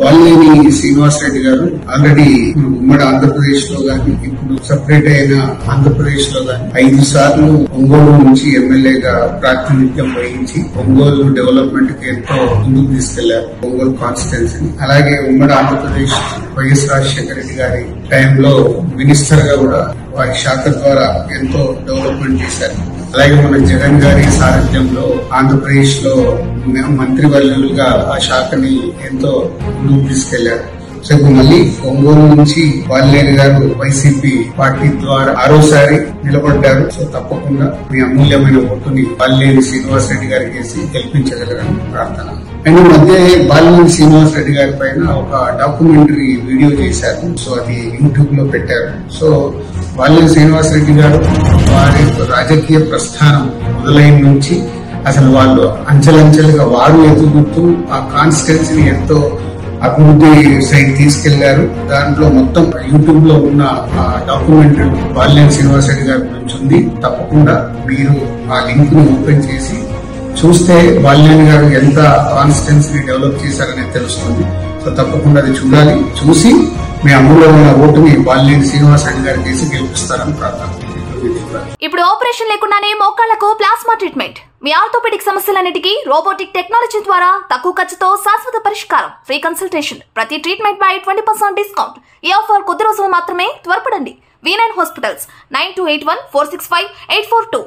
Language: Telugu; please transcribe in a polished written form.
వాల్మీని శ్రీనివాస్ రెడ్డి గారు ఆల్రెడీ ఉమ్మడి ఆంధ్రప్రదేశ్ లో గాని ఇప్పుడు సెపరేట్ అయిన ఆంధ్రప్రదేశ్ లో గాని 5 సార్లు ఒంగోలు నుంచి ఎమ్మెల్యేగా ప్రాతినిధ్యం వహించి ఒంగోలు డెవలప్మెంట్ కి ఎంతో ముందుకు తీసుకెళ్లారు. ఒంగోలు కాన్స్టిట్యున్సీ అలాగే ఉమ్మడి ఆంధ్రప్రదేశ్ వైఎస్ రాజశేఖర రెడ్డి గారి టైంలో మినిస్టర్ గా కూడా వారి శాఖ ద్వారా ఎంతో డెవలప్మెంట్ చేశారు. అలాగే మన జగన్ గారి సారథ్యంలో ఆంధ్రప్రదేశ్ లో మంత్రివర్యులుగా ఆ శాఖని ఎంతో ముందుకు తీసుకెళ్లారు. సో ఇప్పుడు మళ్ళీ ఒంగోలు నుంచి వాల్మీని గారు వైసీపీ పార్టీ ద్వారా 6వసారి నిలబడ్డారు. సో తప్పకుండా మీ అమూల్యమైన ఓటుని వాల్మీని శ్రీనివాస్ రెడ్డి గారికి వేసి గెలిపించగలరని ప్రార్థన. అండ్ ఈ మధ్య వాల్మీని శ్రీనివాస్ రెడ్డి గారి పైన ఒక డాక్యుమెంటరీ వీడియో చేశారు. సో అది యూట్యూబ్ లో పెట్టారు. సో వాల్మీని శ్రీనివాస్ రెడ్డి గారు వారి రాజకీయ ప్రస్థానం మొదలైన నుంచి అసలు వాళ్ళు అంచెలంచెలుగా వారు ఎదుగుతూ ఆ కాన్స్టిట్యున్సీని ఎంతో అభివృద్ధి సైడ్ తీసుకెళ్లారు. దాంట్లో మొత్తం యూట్యూబ్ లో ఉన్న డాక్యుమెంటరీ వాల్మీని శ్రీనివాస్ రెడ్డి గారి గురించి ఉంది. తప్పకుండా మీరు ఆ లింక్ ను ఓపెన్ చేసి చూస్తే వాల్మీని గారు ఎంత కాన్స్టిట్యున్సీని డెవలప్ చేశారనేది తెలుస్తుంది. సో తప్పకుండా అది చూడాలి. చూసి మీ అమూల్యమైన ఓటుని వాల్మీని శ్రీనివాస్ రెడ్డి గారికి వేసి గెలిపిస్తారని ప్రార్థన. ఇప్పుడు ఆపరేషన్ లేకుండానే మోకాళ్లకు ప్లాస్మా ట్రీట్మెంట్. మీ ఆర్థోపెడిక్ సమస్యలన్నిటికీ రోబోటిక్ టెక్నాలజీ ద్వారా తక్కువ ఖర్చుతో శాశ్వత పరిష్కారం. Free consultation. ప్రతి ట్రీట్మెంట్ పై 20% డిస్కౌంట్. ఈ ఆఫర్ కొద్ది రోజులు మాత్రమే. త్వరపడండి. V9 hospitals 9281465842.